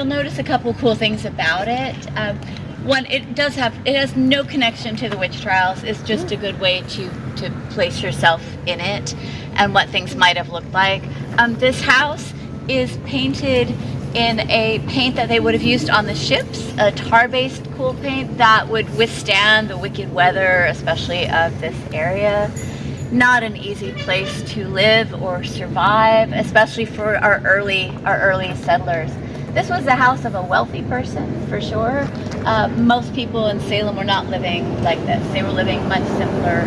you'll notice a couple cool things about it. One, it has no connection to the witch trials. It's just a good way to place yourself in it and what things might have looked like. This house is painted in a paint that they would have used on the ships, a tar-based cool paint that would withstand the wicked weather, especially of this area. Not an easy place to live or survive, especially for our early settlers. This was the house of a wealthy person, for sure. Most people in Salem were not living like this. They were living much simpler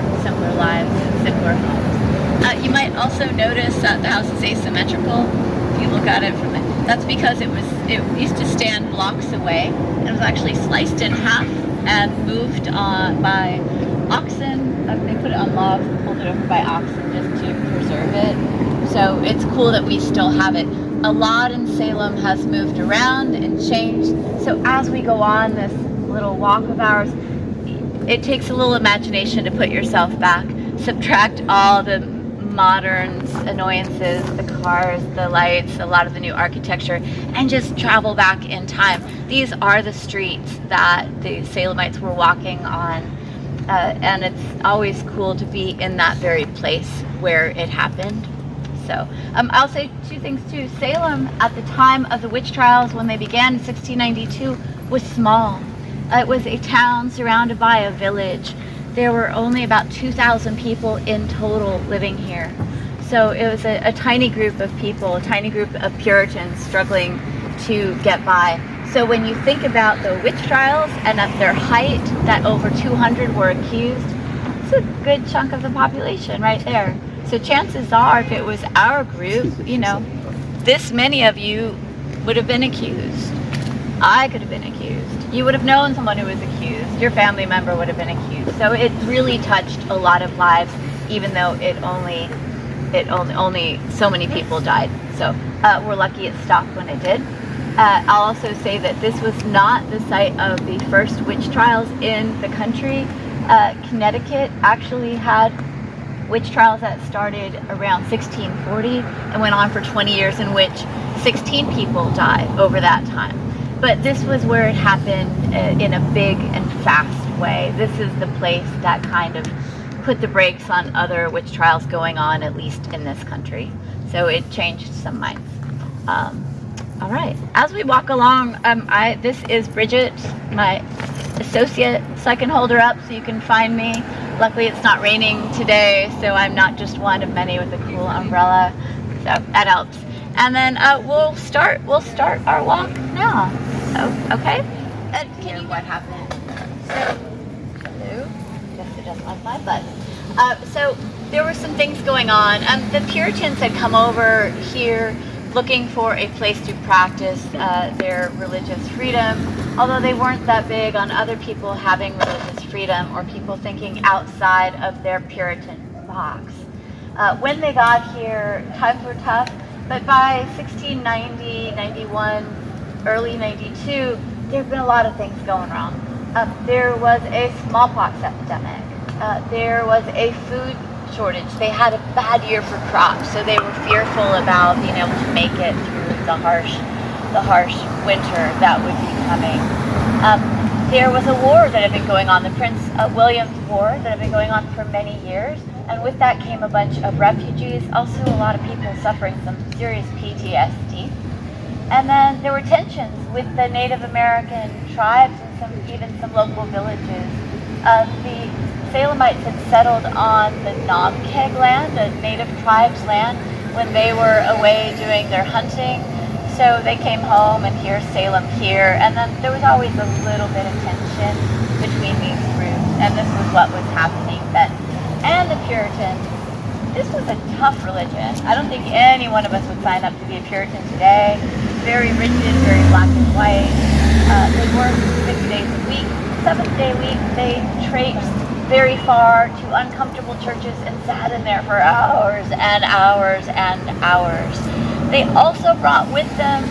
lives in simpler homes. You might also notice that the house is asymmetrical. If you look at it from it, that's because it used to stand blocks away, and it was actually sliced in half and moved by oxen. They put it on logs and pulled it over by oxen just to preserve it. So it's cool that we still have it. A lot in Salem has moved around and changed. So as we go on this little walk of ours, it takes a little imagination to put yourself back. Subtract all the modern annoyances, the cars, the lights, a lot of the new architecture, and just travel back in time. These are the streets that the Salemites were walking on. And it's always cool to be in that very place where it happened. So I'll say two things too. Salem, at the time of the witch trials, when they began in 1692, was small. It was a town surrounded by a village. There were only about 2,000 people in total living here. So it was a tiny group of people, a tiny group of Puritans struggling to get by. So when you think about the witch trials and at their height, that over 200 were accused, it's a good chunk of the population right there. So chances are, if it was our group, this many of you would have been accused. I could have been accused. You would have known someone who was accused. Your family member would have been accused. So it really touched a lot of lives, even though only so many people died. So we're lucky it stopped when it did. I'll also say that this was not the site of the first witch trials in the country. Connecticut actually had witch trials that started around 1640 and went on for 20 years, in which 16 people died over that time. But this was where it happened in a big and fast way. This is the place that kind of put the brakes on other witch trials going on, at least in this country. So it changed some minds. All right, as we walk along, this is Bridget, my associate, so I can hold her up so you can find me. Luckily it's not raining today, so I'm not just one of many with a cool umbrella, so that helps. And then we'll start our walk now. So, okay? Can you what happened? So, hello, just adjust my slide button. So there were some things going on. The Puritans had come over here looking for a place to practice their religious freedom, although they weren't that big on other people having religious freedom or people thinking outside of their Puritan box. When they got here, times were tough, but by 1690, 91, early 92, there had been a lot of things going wrong. There was a smallpox epidemic. There was a food shortage. They had a bad year for crops, so they were fearful about being able to make it through the harsh winter that would be coming. There was a war that had been going on, the Prince William's War, that had been going on for many years, and with that came a bunch of refugees, also a lot of people suffering some serious PTSD. And then there were tensions with the Native American tribes and even some local villages. The Salemites had settled on the Nomkeg land, the native tribes' land, when they were away doing their hunting. So they came home, and here's Salem here, and then there was always a little bit of tension between these groups, and this was what was happening then. And the Puritans, this was a tough religion. I don't think any one of us would sign up to be a Puritan today. Very rigid, very black and white. They worked 6 days a week. 7th-day week, they traipsed very far to uncomfortable churches and sat in there for hours and hours and hours. They also brought with them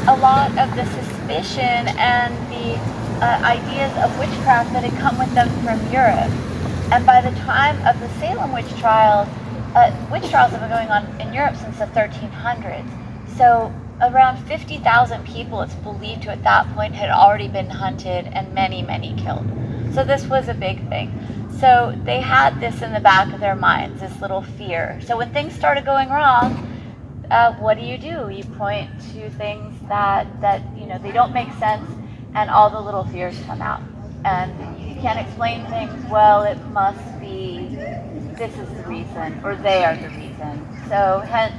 a lot of the suspicion and the ideas of witchcraft that had come with them from Europe. And by the time of the Salem witch trials have been going on in Europe since the 1300s. So around 50,000 people, it's believed to at that point, had already been hunted and many, many killed. So this was a big thing. So they had this in the back of their minds, this little fear. So when things started going wrong, what do? You point to things that they don't make sense, and all the little fears come out. And you can't explain things, well, it must be, this is the reason, or they are the reason. So hence,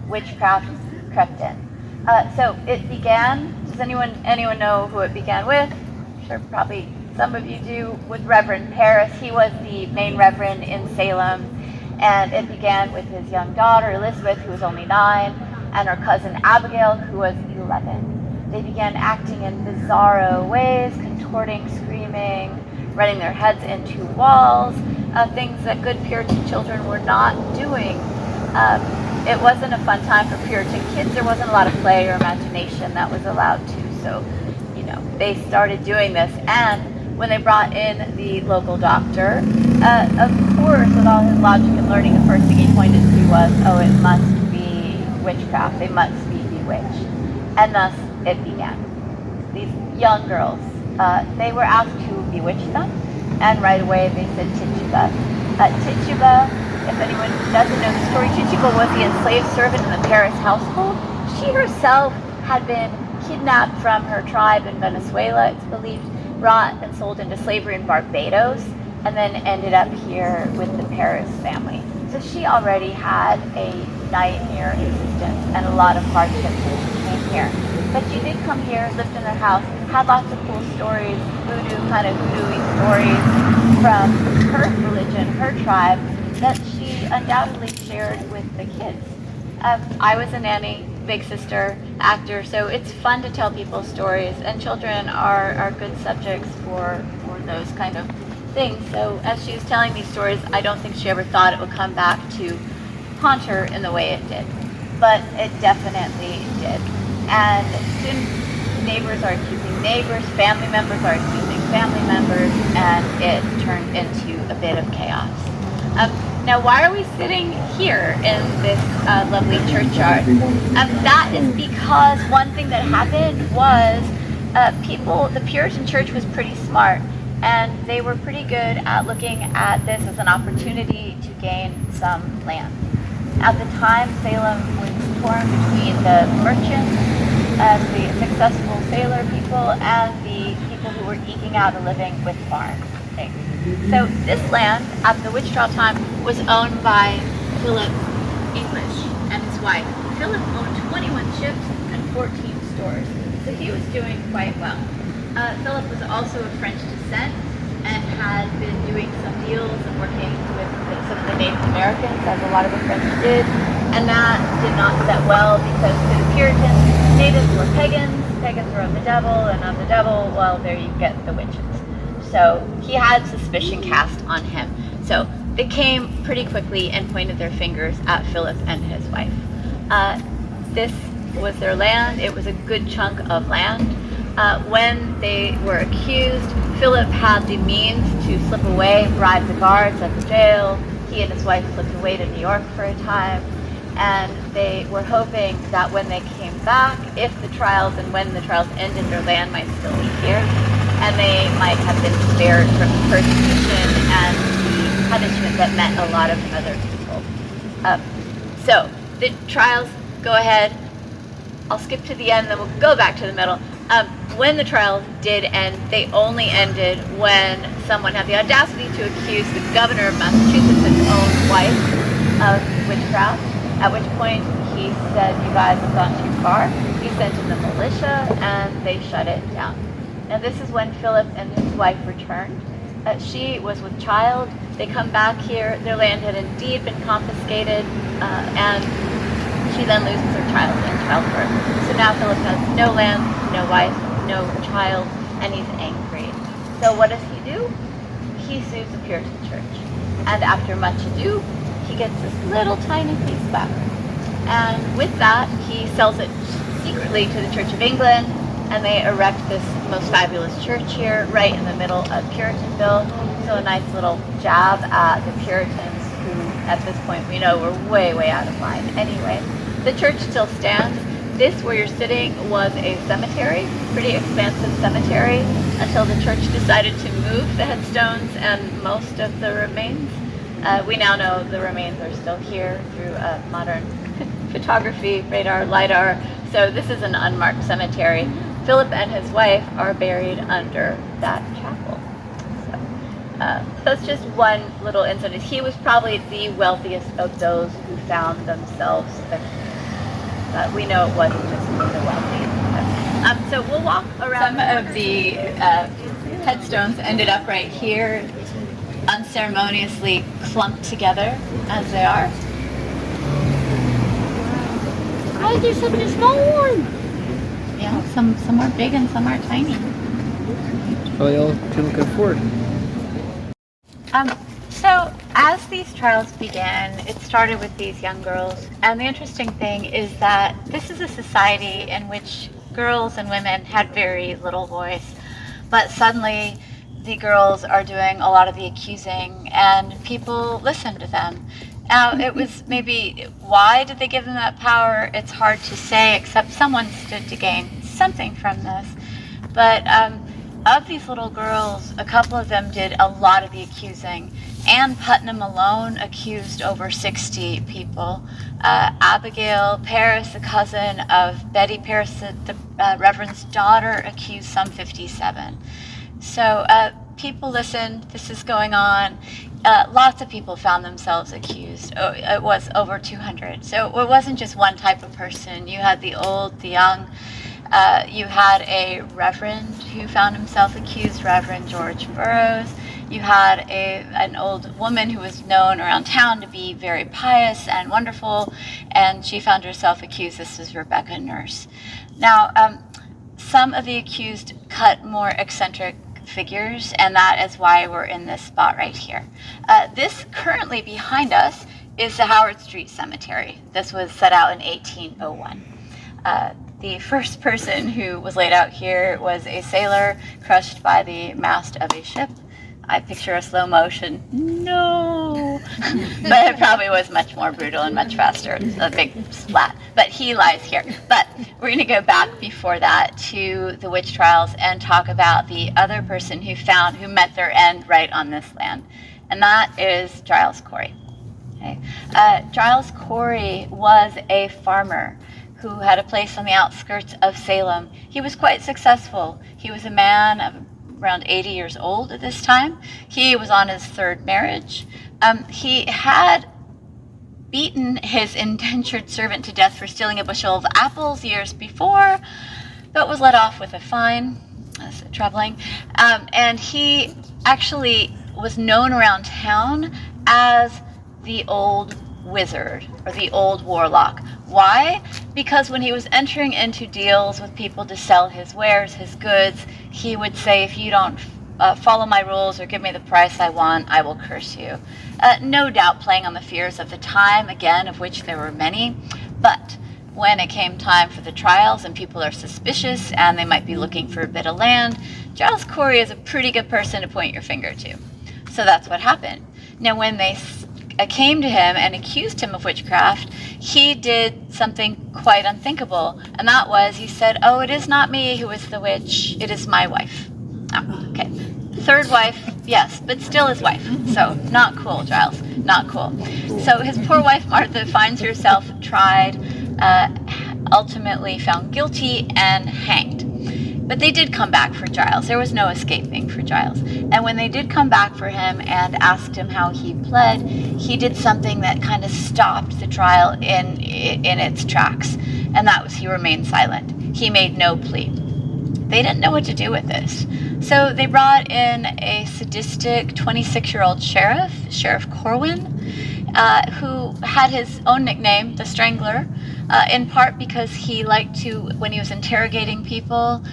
witchcraft crept in. So it began, does anyone know who it began with? I'm sure probably some of you do, with Reverend Paris. He was the main reverend in Salem, and it began with his young daughter, Elizabeth, who was only 9, and her cousin Abigail, who was 11. They began acting in bizarro ways, contorting, screaming, running their heads into walls, things that good Puritan children were not doing. It wasn't a fun time for Puritan kids. There wasn't a lot of play or imagination that was allowed to. So, they started doing this. And when they brought in the local doctor, of course, with all his logic and learning, the first thing he pointed to was, oh, it must be witchcraft. They must be bewitched. And thus it began. These young girls, they were asked to bewitch them. And right away they said Tituba. Tituba, if anyone doesn't know the story, Tituba was the enslaved servant in the Paris household. She herself had been kidnapped from her tribe in Venezuela, it's believed, brought and sold into slavery in Barbados, and then ended up here with the Paris family. So she already had a nightmare existence and a lot of hardships when she came here. But she did come here, lived in their house, had lots of cool stories, kind of voodoo-y stories from her religion, her tribe, that she undoubtedly shared with the kids. I was a nanny, big sister, actor, so it's fun to tell people stories, and children are good subjects for those kind of things. So as she was telling these stories, I don't think she ever thought it would come back to haunt her in the way it did, but it definitely did. And soon neighbors are accusing neighbors, family members are accusing family members, and it turned into a bit of chaos. Now, why are we sitting here in this lovely churchyard? That is because one thing that happened was the Puritan church was pretty smart, and they were pretty good at looking at this as an opportunity to gain some land. At the time, Salem was torn between the merchants, the successful sailor people, and the people who were eking out a living with farms. So this land, at the witch trial time, was owned by Philip English and his wife. Philip owned 21 ships and 14 stores, so he was doing quite well. Philip was also of French descent and had been doing some deals and working with some of the Native Americans, as a lot of the French did, and that did not set well because to the Puritans, natives were pagans were of the devil, and of the devil, well, there you get the witches. So he had suspicion cast on him. So they came pretty quickly and pointed their fingers at Philip and his wife. This was their land. It was a good chunk of land. When they were accused, Philip had the means to slip away, bribe the guards at the jail. He and his wife slipped away to New York for a time. And they were hoping that when they came back, if the trials and when the trials ended, their land might still be here, and they might have been spared from the persecution and the punishment that met a lot of other people. So the trials go ahead. I'll skip to the end, then we'll go back to the middle. When the trials did end, they only ended when someone had the audacity to accuse the governor of Massachusetts' own wife of witchcraft, at which point he said, you guys have gone too far. He sent in the militia, and they shut it down. Now this is when Philip and his wife returned. She was with child. They come back here. Their land had indeed been confiscated, and she then loses her child in childbirth. So now Philip has no land, no wife, no child, and he's angry. So what does he do? He sues the Puritan church. And after much ado, he gets this little tiny piece back. And with that, he sells it secretly to the Church of England, and they erect this most fabulous church here, right in the middle of Puritanville. So a nice little jab at the Puritans, who at this point we know were way, way out of line. Anyway, the church still stands. This, where you're sitting, was a cemetery, pretty expansive cemetery, until the church decided to move the headstones and most of the remains. We now know the remains are still here through modern photography, radar, LiDAR. So this is an unmarked cemetery. Philip and his wife are buried under that chapel. So that's just one little incident. He was probably the wealthiest of those who found themselves there. But we know it wasn't just for the wealthy. So we'll walk around. Some of the headstones ended up right here, unceremoniously clumped together as they are. Why is there such a small one? Yeah, some are big and some are tiny. Probably all people can afford. So as these trials began, it started with these young girls. And the interesting thing is that this is a society in which girls and women had very little voice. But suddenly the girls are doing a lot of the accusing and people listen to them. Now, it was maybe, why did they give them that power? It's hard to say, except someone stood to gain something from this. But of these little girls, a couple of them did a lot of the accusing. Ann Putnam alone accused over 60 people. Abigail Paris, a cousin of Betty Paris, the Reverend's daughter, accused some 57. So people listened, this is going on. Lots of people found themselves accused. It was over 200. So it wasn't just one type of person. You had the old, the young. You had a reverend who found himself accused, Reverend George Burroughs. You had an old woman who was known around town to be very pious and wonderful, and she found herself accused. This is Rebecca Nurse. Now, some of the accused cut more eccentric figures, and that is why we're in this spot right here. This currently behind us is the Howard Street Cemetery. This was set out in 1801. The first person who was laid out here was a sailor crushed by the mast of a ship. I picture a slow motion, no, but it probably was much more brutal and much faster, a big splat, but he lies here. But we're going to go back before that to the witch trials and talk about the other person who met their end right on this land, and that is Giles Corey. Okay. Giles Corey was a farmer who had a place on the outskirts of Salem. He was quite successful. He was a man of around 80 years old at this time. He was on his third marriage. He had beaten his indentured servant to death for stealing a bushel of apples years before, but was let off with a fine. That's troubling. And he actually was known around town as the old wizard or the old warlock. Why? Because when he was entering into deals with people to sell his wares, his goods, he would say, if you don't follow my rules or give me the price I want, I will curse you. No doubt playing on the fears of the time, again, of which there were many. But when it came time for the trials and people are suspicious and they might be looking for a bit of land, Giles Corey is a pretty good person to point your finger to. So that's what happened. Now, when they came to him and accused him of witchcraft, he did something quite unthinkable, and that was, he said, oh, it is not me who is the witch, it is my wife. Oh, okay. Third wife, yes, but still his wife. So, not cool, Giles, not cool. So his poor wife, Martha, finds herself tried, ultimately found guilty, and hanged. But they did come back for Giles. There was no escaping for Giles. And when they did come back for him and asked him how he pled, he did something that kind of stopped the trial in its tracks. And that was he remained silent. He made no plea. They didn't know what to do with this. So they brought in a sadistic 26-year-old sheriff, Sheriff Corwin, who had his own nickname, the Strangler, in part because he liked to, when he was interrogating people,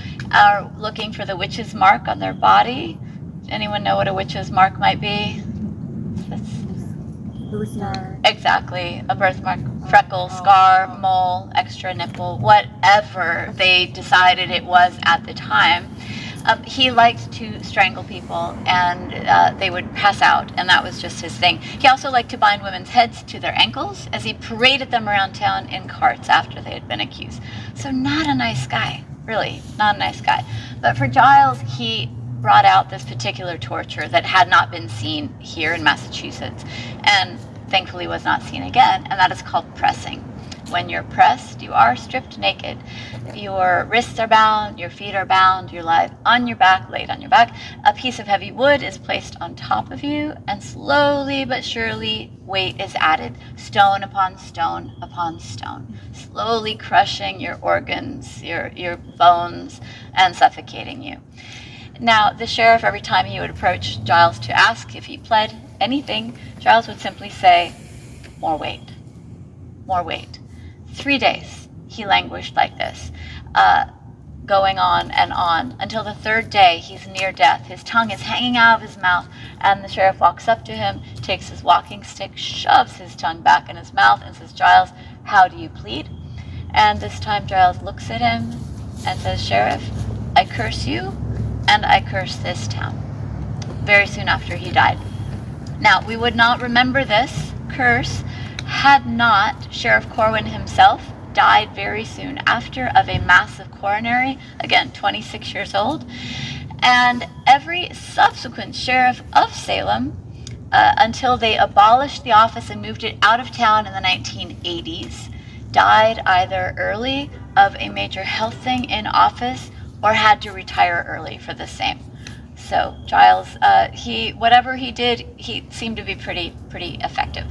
looking for the witch's mark on their body. Anyone know what a witch's mark might be? Birthmark. Exactly, a birthmark, freckle, scar, mole, extra nipple, whatever they decided it was at the time. He liked to strangle people, and they would pass out, and that was just his thing. He also liked to bind women's heads to their ankles as he paraded them around town in carts after they had been accused. So not a nice guy, really, not a nice guy. But for Giles, he brought out this particular torture that had not been seen here in Massachusetts, and thankfully was not seen again, and that is called pressing. When you're pressed, you are stripped naked. Your wrists are bound, your feet are bound, you're laid on your back. A piece of heavy wood is placed on top of you, and slowly but surely weight is added, stone upon stone upon stone, slowly crushing your organs, your bones, and suffocating you. Now, the sheriff, every time he would approach Giles to ask if he pled anything, Giles would simply say, "More weight, more weight." 3 days he languished like this, going on and on, until the third day he's near death. His tongue is hanging out of his mouth, and the sheriff walks up to him, takes his walking stick, shoves his tongue back in his mouth, and says, "Giles, how do you plead?" And this time Giles looks at him and says, "Sheriff, I curse you, and I curse this town." Very soon after he died. Now, we would not remember this curse had not Sheriff Corwin himself died very soon after of a massive coronary, again, 26 years old. And every subsequent sheriff of Salem, until they abolished the office and moved it out of town in the 1980s, died either early of a major health thing in office or had to retire early for the same. So Giles, whatever he did, he seemed to be pretty effective.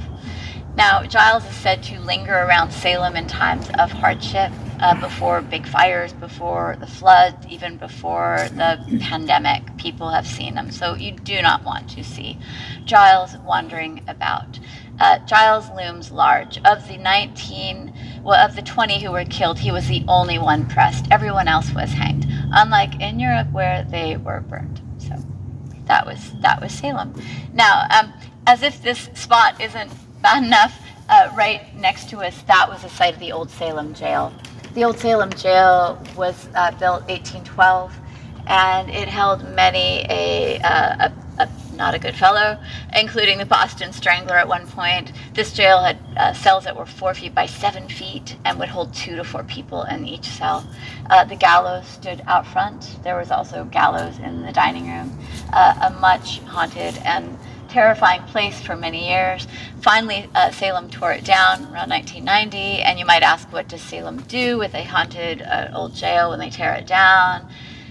Now, Giles is said to linger around Salem in times of hardship, before big fires, before the floods, even before the pandemic. People have seen him, so you do not want to see Giles wandering about. Giles looms large. Of the 20 who were killed, he was the only one pressed. Everyone else was hanged, unlike in Europe where they were burned. So that was Salem. Now, as if this spot isn't bad enough, right next to us, that was the site of the Old Salem Jail. The Old Salem Jail was built 1812, and it held many a not a good fellow, including the Boston Strangler at one point. This jail had cells that were 4 feet by 7 feet and would hold 2 to 4 people in each cell. The gallows stood out front. There was also gallows in the dining room, a much haunted and terrifying place for many years. Finally, Salem tore it down around 1990, and you might ask, what does Salem do with a haunted old jail when they tear it down?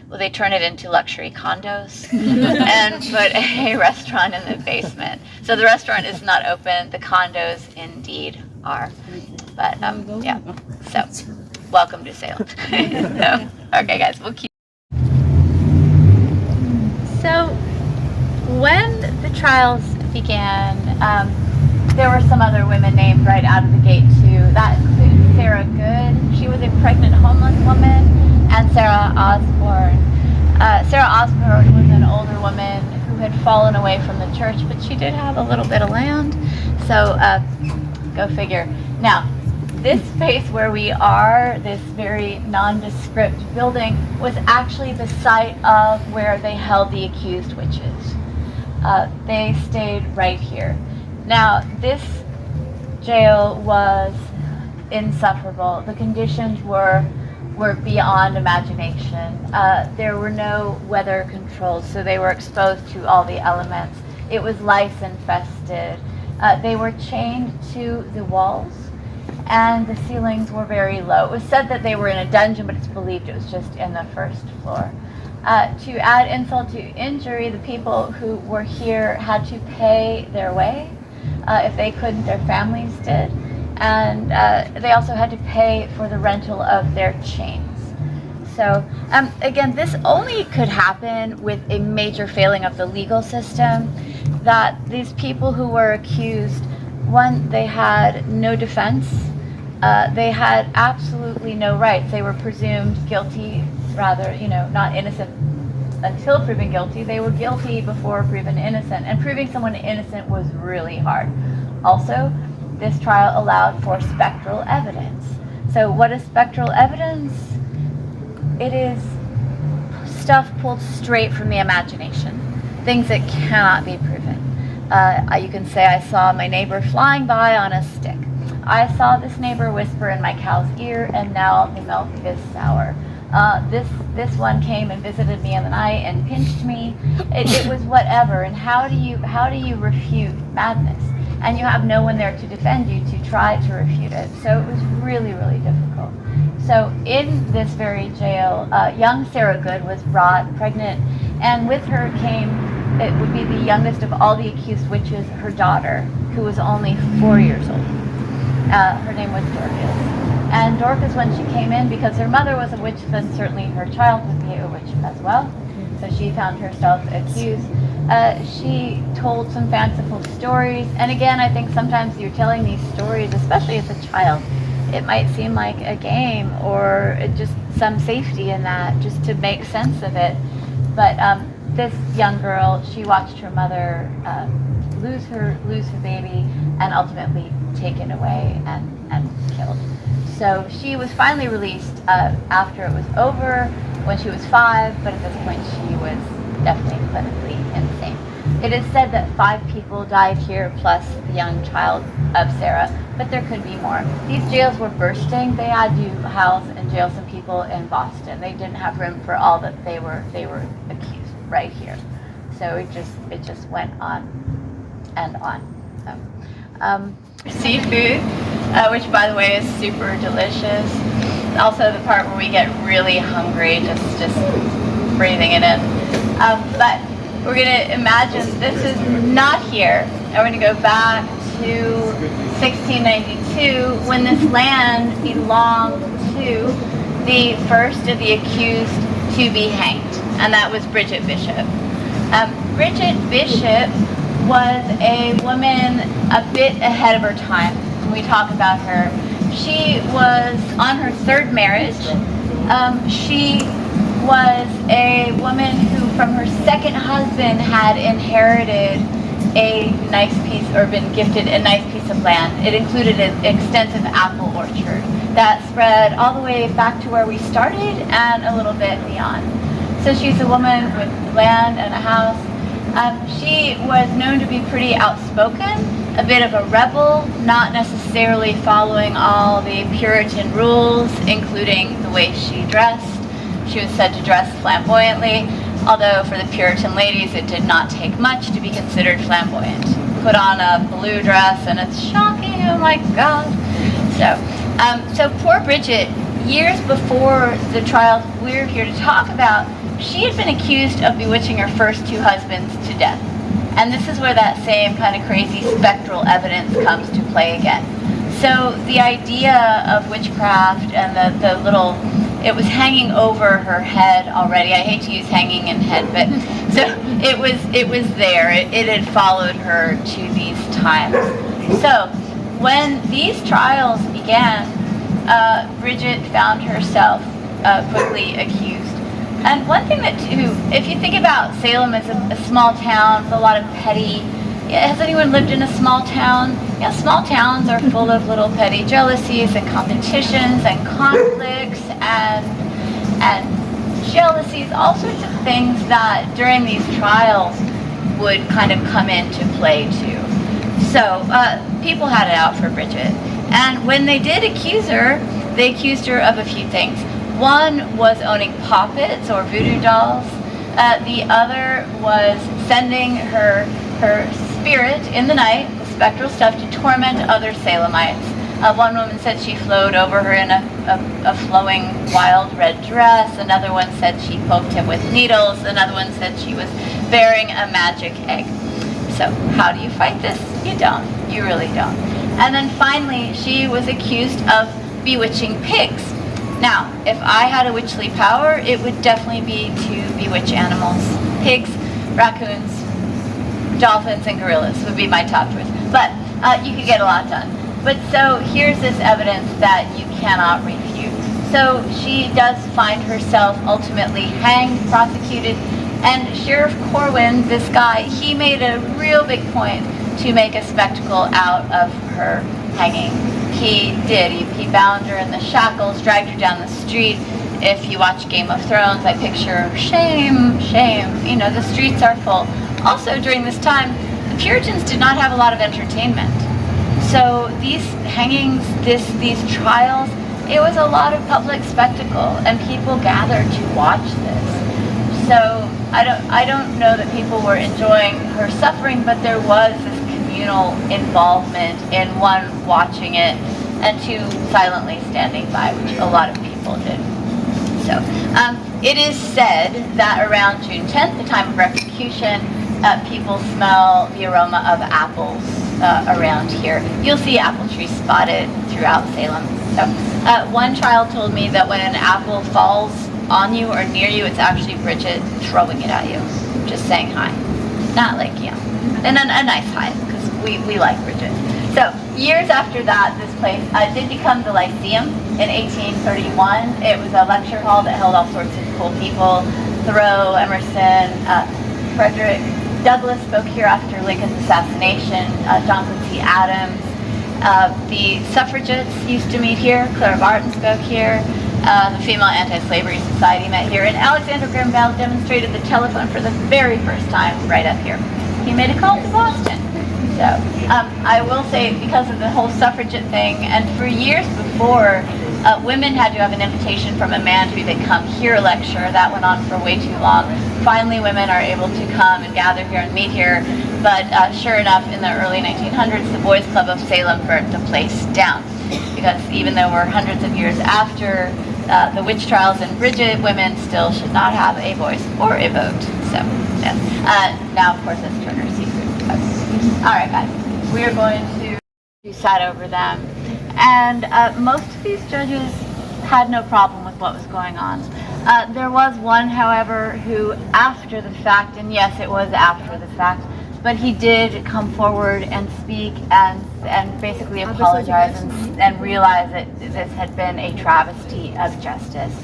Well, they turn it into luxury condos and put a restaurant in the basement. So the restaurant is not open. The condos indeed are. But yeah, so welcome to Salem. So, okay, guys, we'll keep. So when the trials began, there were some other women named right out of the gate too. That includes Sarah Good. She was a pregnant homeless woman. And Sarah Osborne. Sarah Osborne was an older woman who had fallen away from the church, but she did have a little bit of land. So go figure. Now, this space where we are, this very nondescript building, was actually the site of where they held the accused witches. They stayed right here. Now, this jail was insufferable. The conditions were beyond imagination. There were no weather controls, so they were exposed to all the elements. It was lice infested. They were chained to the walls, and the ceilings were very low. It was said that they were in a dungeon, but it's believed it was just in the first floor. To add insult to injury, the people who were here had to pay their way. If they couldn't, their families did. And they also had to pay for the rental of their chains. So again, this only could happen with a major failing of the legal system, that these people who were accused, one, they had no defense, they had absolutely no rights. They were presumed guilty, rather, not innocent until proven guilty. They were guilty before proven innocent, and proving someone innocent was really hard. Also, this trial allowed for spectral evidence. So what is spectral evidence? It is stuff pulled straight from the imagination, things that cannot be proven. You can say, I saw my neighbor flying by on a stick. I saw this neighbor whisper in my cow's ear, and now the milk is sour. This one came and visited me in the night and pinched me. It was whatever. And how do you refute madness? And you have no one there to defend you to try to refute it. So it was really, really difficult. So in this very jail, young Sarah Good was brought pregnant, and with her came, it would be the youngest of all the accused witches, her daughter, who was only 4 years old. Her name was Dorcas. And Dorcas, when she came in, because her mother was a witch, then certainly her child would be a witch as well. So she found herself accused. She told some fanciful stories. And again, I think sometimes you're telling these stories, especially as a child, it might seem like a game or just some safety in that, just to make sense of it. But this young girl, she watched her mother lose her baby and ultimately taken away and killed. So she was finally released after it was over, when she was 5, but at this point she was definitely clinically insane. It is said that 5 people died here, plus the young child of Sarah, but there could be more. These jails were bursting. They had to house and jail some people in Boston. They didn't have room for all that they were accused right here. So it just went on and on. Seafood, which by the way is super delicious. Also the part where we get really hungry just breathing it in. But we're going to imagine this is not here. I'm going to go back to 1692 when this land belonged to the first of the accused to be hanged, and that was Bridget Bishop. Bridget Bishop was a woman a bit ahead of her time when we talk about her. She was on her 3rd marriage. She was a woman who from her 2nd husband had inherited a nice piece, or been gifted a nice piece of land. It included an extensive apple orchard that spread all the way back to where we started and a little bit beyond. So she's a woman with land and a house. She was known to be pretty outspoken, a bit of a rebel, not necessarily following all the Puritan rules, including the way she dressed. She was said to dress flamboyantly, although for the Puritan ladies it did not take much to be considered flamboyant. Put on a blue dress and it's shocking, oh my God. So poor Bridget, years before the trial we're here to talk about, she had been accused of bewitching her first 2 husbands to death. And this is where that same kind of crazy spectral evidence comes to play again. So the idea of witchcraft and the little, it was hanging over her head already. I hate to use hanging in head, but so it was there. It had followed her to these times. So when these trials began, Bridget found herself quickly accused. And one thing that too, if you think about Salem as a small town with a lot of petty, has anyone lived in a small town? Yeah, small towns are full of little petty jealousies and competitions and conflicts and jealousies, all sorts of things that during these trials would kind of come into play too. So people had it out for Bridget. And when they did accuse her, they accused her of a few things. One was owning poppets or voodoo dolls. The other was sending her spirit in the night, the spectral stuff, to torment other Salemites. One woman said she flowed over her in a flowing wild red dress. Another one said she poked him with needles. Another one said she was bearing a magic egg. So how do you fight this? You don't. You really don't. And then finally, she was accused of bewitching pigs. Now, if I had a witchly power, it would definitely be to bewitch animals. Pigs, raccoons, dolphins, and gorillas would be my top choice. But you could get a lot done. But so here's this evidence that you cannot refute. So she does find herself ultimately hanged, prosecuted, and Sheriff Corwin, this guy, he made a real big point to make a spectacle out of her hanging. He did. He bound her in the shackles, dragged her down the street, if you watch Game of Thrones, I picture shame, shame. You know, the streets are full. Also, during this time, the Puritans did not have a lot of entertainment. So these hangings, these trials, it was a lot of public spectacle, and people gathered to watch this. So I don't know that people were enjoying her suffering, but there was this communal involvement in one watching it and two silently standing by, which a lot of people did. So it is said that around June 10th, the time of execution, people smell the aroma of apples around here. You'll see apple trees spotted throughout Salem. So one child told me that when an apple falls on you or near you, it's actually Bridget throwing it at you, just saying hi. Not like, you know, and a nice hi, because we like Bridget. So years after that, this place did become the Lyceum in 1831. It was a lecture hall that held all sorts of cool people. Thoreau, Emerson, Frederick Douglass spoke here after Lincoln's assassination, John Quincy Adams. The suffragettes used to meet here. Clara Barton spoke here. The Female Anti-Slavery Society met here. And Alexander Graham Bell demonstrated the telephone for the very first time right up here. He made a call to Boston. So I will say, because of the whole suffragette thing, and for years before, women had to have an invitation from a man to either come here lecture. That went on for way too long. Finally, women are able to come and gather here and meet here. But sure enough, in the early 1900s, the Boys Club of Salem burnt the place down. Because even though we're hundreds of years after the witch trials and Bridget, women still should not have a voice or a vote. So, yeah. Now, of course, that's Turner's secret. All right, guys. We are going to sat over them. And most of these judges had no problem with what was going on. There was one, however, who after the fact, and yes, it was after the fact, but he did come forward and speak and basically apologize and realize that this had been a travesty of justice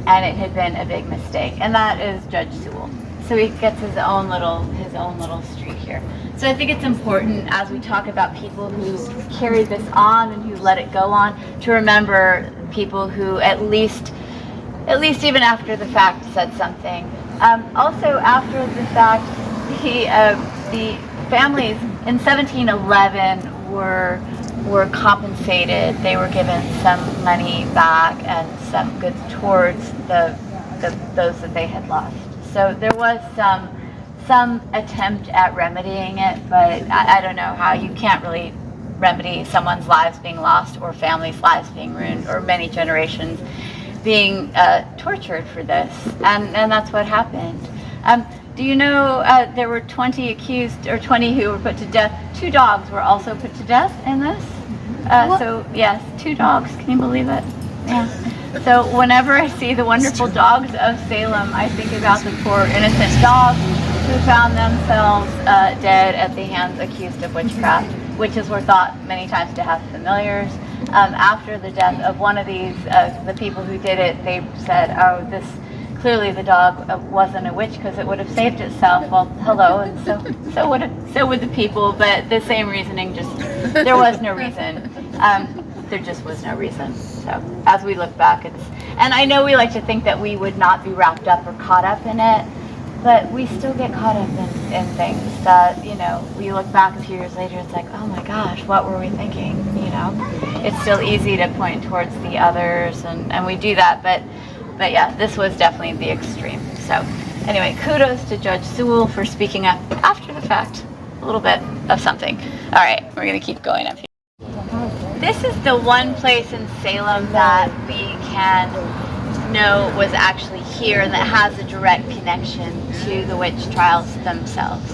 and it had been a big mistake. And that is Judge Sewell. So he gets his own little streak here. So I think it's important, as we talk about people who carried this on and who let it go on, to remember people who at least even after the fact said something. Also after the fact, the families in 1711 were compensated. They were given some money back and some goods towards those that they had lost. So there was some attempt at remedying it, but I don't know how. You can't really remedy someone's lives being lost or families' lives being ruined or many generations being tortured for this, and that's what happened. Do you know there were 20 accused, or 20 who were put to death? 2 dogs were also put to death in this. So yes, 2 dogs. Can you believe it? Yeah. So whenever I see the wonderful dogs of Salem, I think about the poor innocent dogs who found themselves dead at the hands accused of witchcraft. Witches were thought many times to have familiars. After the death of one of these, the people who did it, they said, "Oh, this clearly the dog wasn't a witch because it would have saved itself." Well, hello, and so would the people. But the same reasoning, just there was no reason. There just was no reason. So as we look back, and I know we like to think that we would not be wrapped up or caught up in it, but we still get caught up in things that, you know, we look back a few years later, it's like, oh my gosh, what were we thinking? You know, it's still easy to point towards the others, and we do that, but yeah, this was definitely the extreme. So anyway, kudos to Judge Sewell for speaking up after the fact, a little bit of something. All right, we're going to keep going up here. This is the one place in Salem that we can know was actually here and that has a direct connection to the witch trials themselves.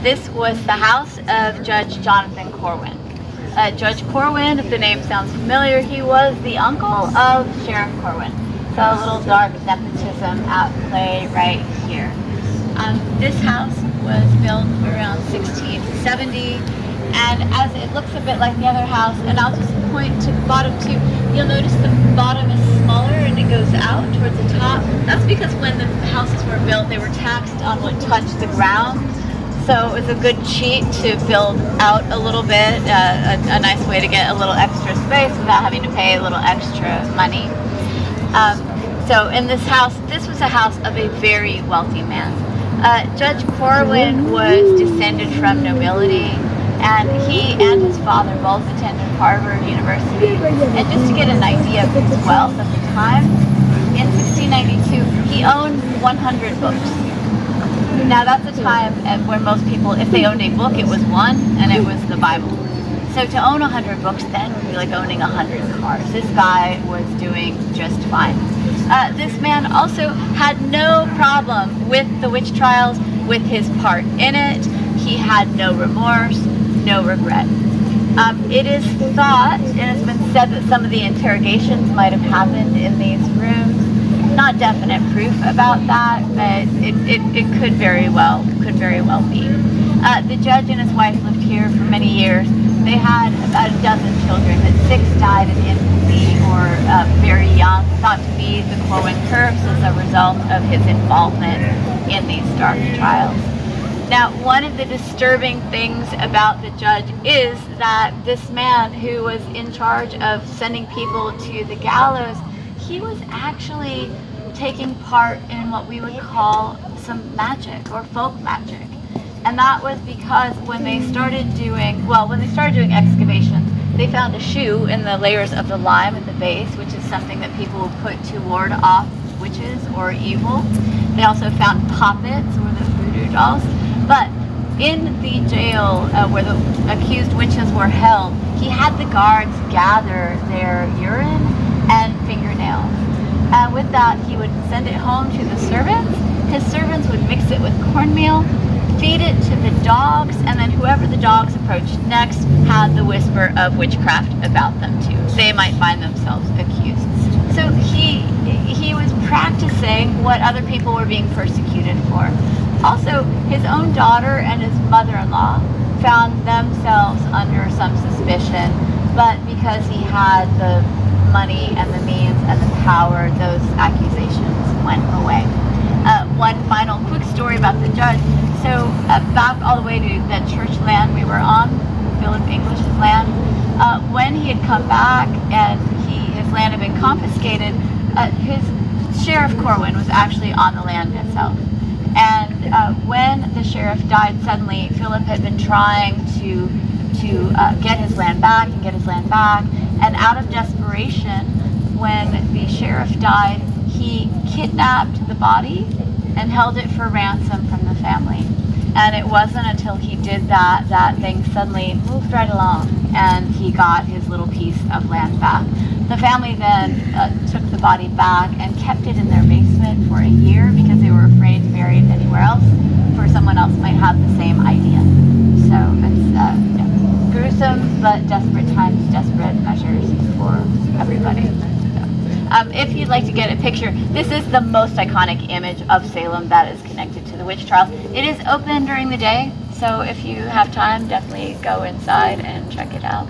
This was the house of Judge Jonathan Corwin. Judge Corwin, if the name sounds familiar, he was the uncle of Sheriff Corwin. So a little dark nepotism at play right here. This house was built around 1670, and as it looks a bit like the other house, and I'll just point to the bottom too, you'll notice the bottom is smaller and it goes out towards the top. That's because when the houses were built, they were taxed on what touched the ground. So it was a good cheat to build out a little bit, a nice way to get a little extra space without having to pay a little extra money. So in this house, this was a house of a very wealthy man. Judge Corwin was descended from nobility, and he and his father both attended Harvard University. And just to get an idea of his wealth at the time, in 1692, he owned 100 books. Now that's a time when most people, if they owned a book, it was one, and it was the Bible. So to own 100 books then would be like owning 100 cars. This guy was doing just fine. This man also had no problem with the witch trials, with his part in it. He had no remorse, no regret. It is thought, and it's been said that some of the interrogations might have happened in these rooms. Not definite proof about that, but it could very well be. The judge and his wife lived here for many years. They had about a dozen children, but 6 died in infancy or very young, thought to be the Corwin curse as a result of his involvement in these dark trials. Now, one of the disturbing things about the judge is that this man who was in charge of sending people to the gallows, he was actually taking part in what we would call some magic or folk magic. And that was because when they started doing excavations, they found a shoe in the layers of the lime at the base, which is something that people would put to ward off witches or evil. They also found poppets, or the voodoo dolls. But in the jail where the accused witches were held, he had the guards gather their urine and fingernails. And with that, he would send it home to the servants. His servants would mix it with cornmeal, feed it to the dogs, and then whoever the dogs approached next had the whisper of witchcraft about them too. They might find themselves accused. So he was practicing what other people were being persecuted for. Also, his own daughter and his mother-in-law found themselves under some suspicion, but because he had the money and the means and the power, those accusations went away. One final quick story about the judge. So back all the way to that church land we were on, Philip English's land, when he had come back and his land had been confiscated, his Sheriff Corwin was actually on the land itself. And when the sheriff died suddenly, Philip had been trying to get his land back, and out of desperation, when the sheriff died, he kidnapped the body and held it for ransom from the family. And it wasn't until he did that things suddenly moved right along, and he got his little piece of land back. The family then took the body back and kept it in their basement for a year because they were afraid to bury it anywhere else, for someone else might have the same idea. So it's gruesome, but desperate times, desperate measures for everybody. If you'd like to get a picture, this is the most iconic image of Salem that is connected to the witch trials. It is open during the day, so if you have time, definitely go inside and check it out.